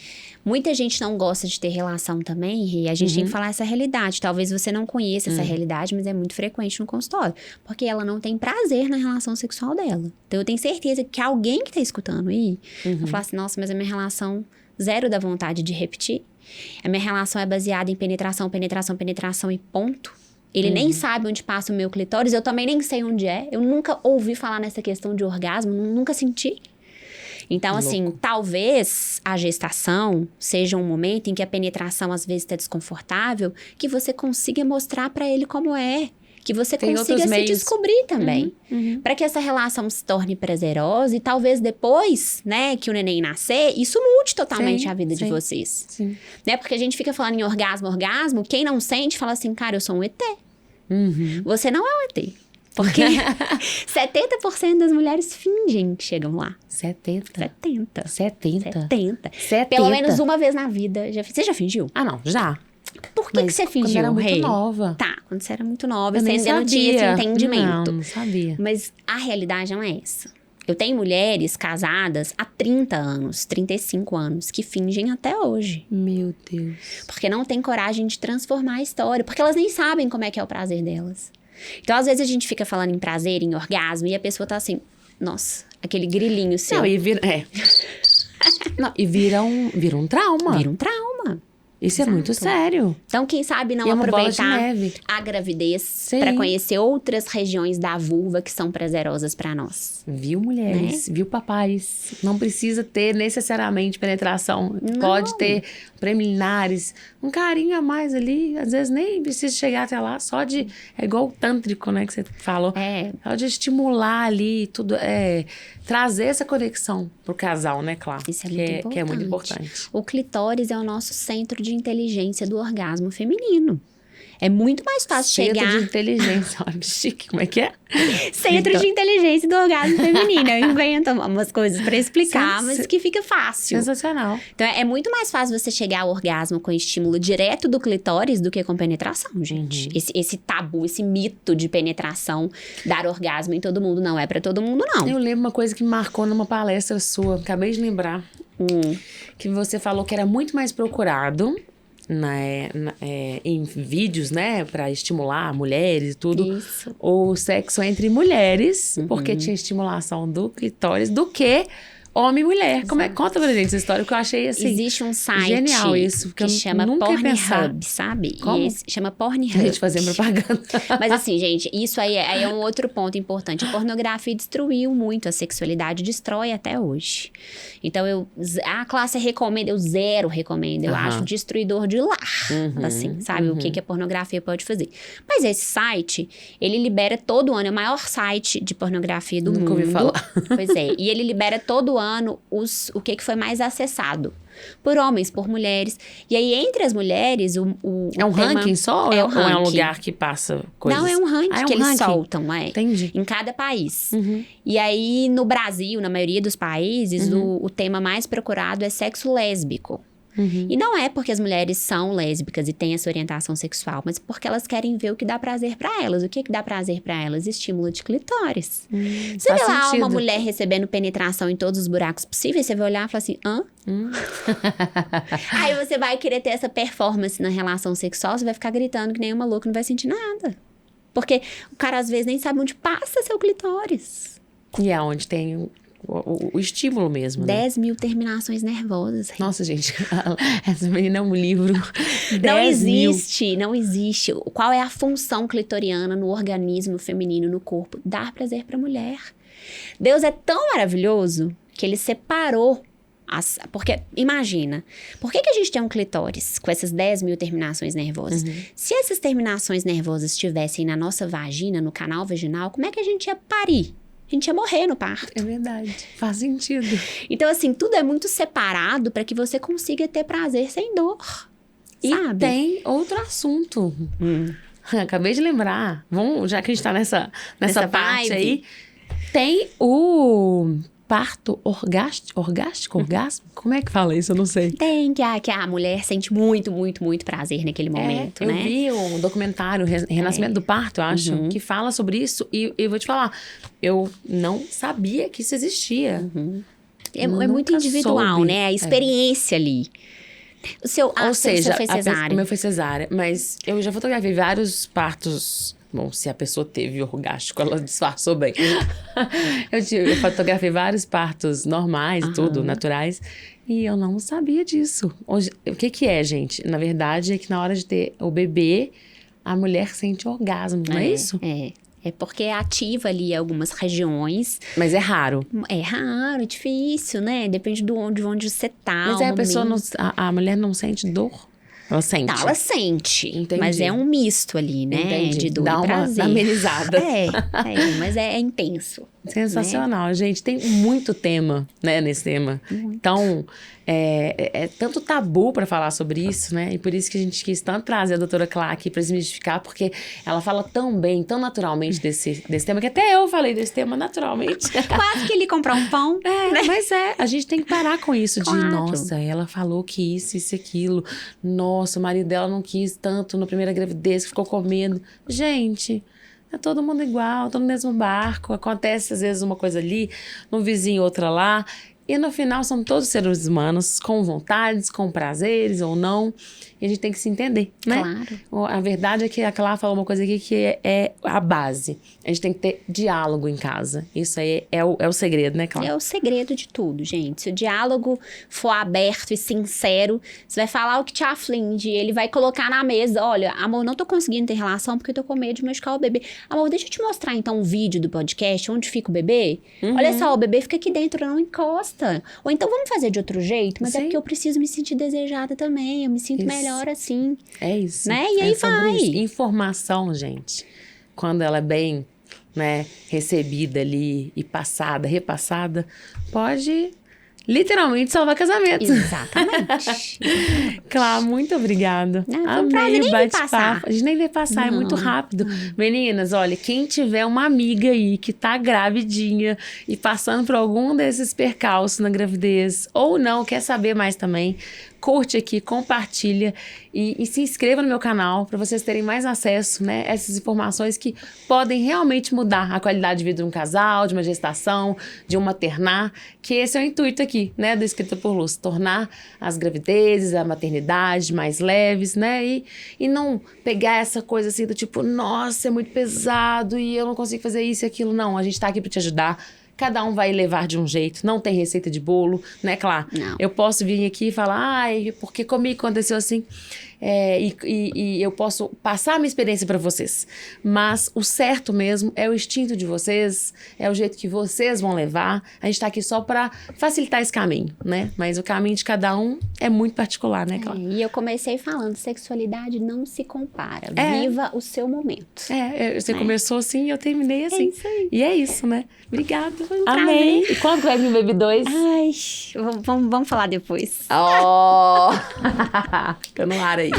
S3: muita gente não gosta de ter relação também, e a gente tem que falar essa realidade. Talvez você não conheça essa realidade, mas é muito frequente no consultório. Porque ela não tem prazer na relação sexual dela. Então, eu tenho certeza que alguém que tá escutando aí, vai falar assim, nossa, mas a minha relação zero da vontade de repetir. A minha relação é baseada em penetração e ponto. Ele nem sabe onde passa o meu clitóris, eu também nem sei onde é. Eu nunca ouvi falar nessa questão de orgasmo, nunca senti. Então, assim, talvez a gestação seja um momento em que a penetração às vezes está desconfortável, que você consiga mostrar para ele como é. Que você consiga se descobrir também. Para que essa relação se torne prazerosa e talvez depois, né, que o neném nascer, isso mude totalmente a vida de vocês.
S1: Sim.
S3: Né? Porque a gente fica falando em orgasmo, quem não sente fala assim, cara, eu sou um ET. Você não é um ET. Porque 70% das mulheres fingem que chegam lá.
S1: 70.
S3: 70. Pelo menos uma vez na vida. Você já fingiu?
S1: Ah, não, já.
S3: Por que você fingiu,
S1: quando era muito
S3: Rei?
S1: nova.
S3: Tá, quando você era muito nova,
S1: Eu
S3: você
S1: nem
S3: ainda não tinha esse entendimento.
S1: Não sabia.
S3: Mas a realidade não é essa. Eu tenho mulheres casadas há 30 anos, 35 anos, que fingem até hoje.
S1: Meu Deus.
S3: Porque não tem coragem de transformar a história. Porque elas nem sabem como é que é o prazer delas. Então, às vezes, a gente fica falando em prazer, em orgasmo, e a pessoa tá assim, nossa, aquele grilinho seu.
S1: Não, e vira... Não, e vira um trauma.
S3: Vira um trauma.
S1: Isso é muito sério.
S3: Então, quem sabe não
S1: E é uma bola de
S3: aproveitar
S1: neve.
S3: a gravidez para conhecer outras regiões da vulva que são prazerosas para nós.
S1: Viu, mulheres? Viu, papais? Não precisa ter necessariamente penetração.
S3: Não.
S1: Pode ter preliminares, um carinho a mais ali. Às vezes nem precisa chegar até lá, só de... É igual o tântrico, né, que você falou. Só de estimular ali tudo. Trazer essa conexão pro casal, né, claro.
S3: Isso é muito importante.
S1: Que é muito importante.
S3: O clitóris é o nosso centro de inteligência do orgasmo feminino. É muito mais fácil chegar...
S1: Centro de inteligência. Olha, chique, como é que é?
S3: Centro de inteligência do orgasmo feminino. Eu invento umas coisas pra explicar, mas que fica fácil.
S1: Sensacional.
S3: Então, é muito mais fácil você chegar ao orgasmo com estímulo direto do clitóris do que com penetração, gente. Esse tabu, esse mito de penetração, dar orgasmo em todo mundo, não é pra todo mundo, não.
S1: Eu lembro uma coisa que me marcou numa palestra sua, acabei de lembrar, que você falou que era muito mais procurado em vídeos, né, pra estimular mulheres e tudo.
S3: Isso.
S1: O sexo entre mulheres, porque tinha estimulação do clitóris, do que homem e mulher. Conta pra gente essa história, que eu achei assim.
S3: Existe um site
S1: genial isso,
S3: que chama Pornhub, sabe?
S1: Como?
S3: Chama Pornhub.
S1: A gente fazendo propaganda.
S3: Mas assim, gente, isso aí é um outro ponto importante. A pornografia destruiu muito a sexualidade, destrói até hoje. Então, a classe recomenda, eu zero recomendo. Eu acho destruidor de lar, assim, sabe? O que a pornografia pode fazer. Mas esse site, ele libera todo ano, é o maior site de pornografia do mundo.
S1: Nunca ouvi falar.
S3: Pois é, e ele libera todo ano o que foi mais acessado. Por homens, por mulheres. E aí, entre as mulheres, o
S1: é um
S3: tema,
S1: ranking só? Ou
S3: é um ranking.
S1: é um lugar que passa coisas?
S3: Não, é um ranking que eles soltam,
S1: Entendi.
S3: em cada país. E aí, no Brasil, na maioria dos países, o tema mais procurado é sexo lésbico. E não é porque as mulheres são lésbicas e têm essa orientação sexual, mas porque elas querem ver o que dá prazer pra elas. O que dá prazer pra elas? Estímulo de clitóris. Você vê lá uma mulher recebendo penetração em todos os buracos possíveis, você vai olhar e falar assim, hã? Aí você vai querer ter essa performance na relação sexual, você vai ficar gritando que nem uma louca, não vai sentir nada. Porque o cara às vezes nem sabe onde passa seu clitóris.
S1: E aonde tem o estímulo mesmo, né?
S3: 10 mil terminações nervosas.
S1: Nossa, gente, essa menina é um livro.
S3: Não
S1: 10 mil.
S3: existe, não existe. Qual é a função clitoriana no organismo feminino, no corpo? Dar prazer pra mulher. Deus é tão maravilhoso que ele separou porque, imagina, por que a gente tem um clitóris com essas 10 mil terminações nervosas? Se essas terminações nervosas estivessem na nossa vagina, no canal vaginal, como é que a gente ia parir? A gente ia morrer no parto.
S1: É verdade, faz sentido.
S3: Então, assim, tudo é muito separado para que você consiga ter prazer sem dor,
S1: E
S3: sabe?
S1: tem outro assunto. Acabei de lembrar. Vamos, já que a gente tá nessa parte
S3: vibe.
S1: aí, tem o parto orgasmo? Como é que fala isso? Eu não sei.
S3: Tem que a mulher sente muito, muito, muito prazer naquele momento,
S1: eu
S3: né?
S1: vi um documentário, Renascimento do Parto, eu acho, que fala sobre isso. E eu vou te falar, eu não sabia que isso existia.
S3: É muito
S1: Nunca
S3: individual,
S1: soube.
S3: né? A experiência ali. O seu,
S1: Ou seja,
S3: você foi
S1: o
S3: cesárea.
S1: meu foi cesárea. Mas eu já fotografei vários partos. Bom, se a pessoa teve orgástico, ela disfarçou bem. Eu fotografei vários partos normais, tudo, naturais. E eu não sabia disso. Hoje, o que é, gente? Na verdade, é que na hora de ter o bebê, a mulher sente orgasmo, não é isso?
S3: É porque ativa ali algumas regiões.
S1: Mas é raro.
S3: É raro, é difícil, né? Depende de onde você tá.
S1: Mas
S3: o
S1: aí a pessoa
S3: momento.
S1: a mulher não sente dor? Ela sente.
S3: Tá, ela sente.
S1: Entendi.
S3: Mas é um misto ali, né?
S1: Entendi.
S3: De dor
S1: Dá
S3: e
S1: uma
S3: prazer.
S1: amenizada.
S3: Mas é intenso.
S1: Sensacional, gente. Tem muito tema, né, nesse tema. Então, é tanto tabu para falar sobre isso, né? E por isso que a gente quis tanto trazer a doutora Clá aqui para desmistificar, porque ela fala tão bem, tão naturalmente desse tema, que até eu falei desse tema naturalmente.
S3: Quase que ele comprar um pão.
S1: Mas a gente tem que parar com isso de,
S3: Claro.
S1: nossa, ela falou que isso e aquilo. Nossa, o marido dela não quis tanto na primeira gravidez, ficou com medo. Gente, é todo mundo igual, todo no mesmo barco. Acontece, às vezes, uma coisa ali, um vizinho, outra lá. E no final, somos todos seres humanos, com vontades, com prazeres ou não. E a gente tem que se entender, né?
S3: Claro.
S1: A verdade é que a Clara falou uma coisa aqui que é a base. A gente tem que ter diálogo em casa. Isso aí é o segredo, né, Clara?
S3: É o segredo de tudo, gente. Se o diálogo for aberto e sincero, você vai falar o que te aflige, ele vai colocar na mesa, olha, amor, não tô conseguindo ter relação porque eu tô com medo de machucar o bebê. Amor, deixa eu te mostrar então um vídeo do podcast onde fica o bebê. Olha só, o bebê fica aqui dentro, não encosta. Ou então vamos fazer de outro jeito, mas é
S1: Sim.
S3: porque eu preciso me sentir desejada também, eu me sinto melhor assim.
S1: É isso.
S3: Né? E aí
S1: sobre
S3: vai.
S1: isso. Informação, gente, quando ela é bem, né, recebida ali e passada, repassada, pode literalmente salvar casamentos.
S3: Exatamente.
S1: Claro, muito obrigada.
S3: Não, foi um
S1: Amei
S3: prazer,
S1: o
S3: nem vi
S1: bate-papo.
S3: passar.
S1: A gente nem vê passar, é muito rápido. Meninas, olha, quem tiver uma amiga aí que tá gravidinha e passando por algum desses percalços na gravidez, ou não, quer saber mais também, curte aqui, compartilha e se inscreva no meu canal para vocês terem mais acesso, né, a essas informações que podem realmente mudar a qualidade de vida de um casal, de uma gestação, de um maternar, que esse é o intuito aqui, né, do Escrita por Luz, tornar as gravidezes, a maternidade mais leves, né, e não pegar essa coisa assim do tipo, nossa, é muito pesado e eu não consigo fazer isso e aquilo. Não, a gente tá aqui para te ajudar. Cada um vai levar de um jeito, não tem receita de bolo, né, Clá?
S3: Não.
S1: Eu posso vir aqui e falar, ai, porque comigo aconteceu assim, e eu posso passar a minha experiência para vocês. Mas o certo mesmo é o instinto de vocês, é o jeito que vocês vão levar. A gente tá aqui só para facilitar esse caminho, né? Mas o caminho de cada um é muito particular, né, Clá?
S3: E eu comecei falando, sexualidade não se compara.
S1: É.
S3: Viva o seu momento.
S1: Você começou assim e eu terminei assim.
S3: É isso aí.
S1: E é isso, né? Obrigada.
S3: um
S1: Amei. E quando vai vir o Baby 2?
S3: Ai, vamos falar depois.
S1: Oh! Fica no ar aí.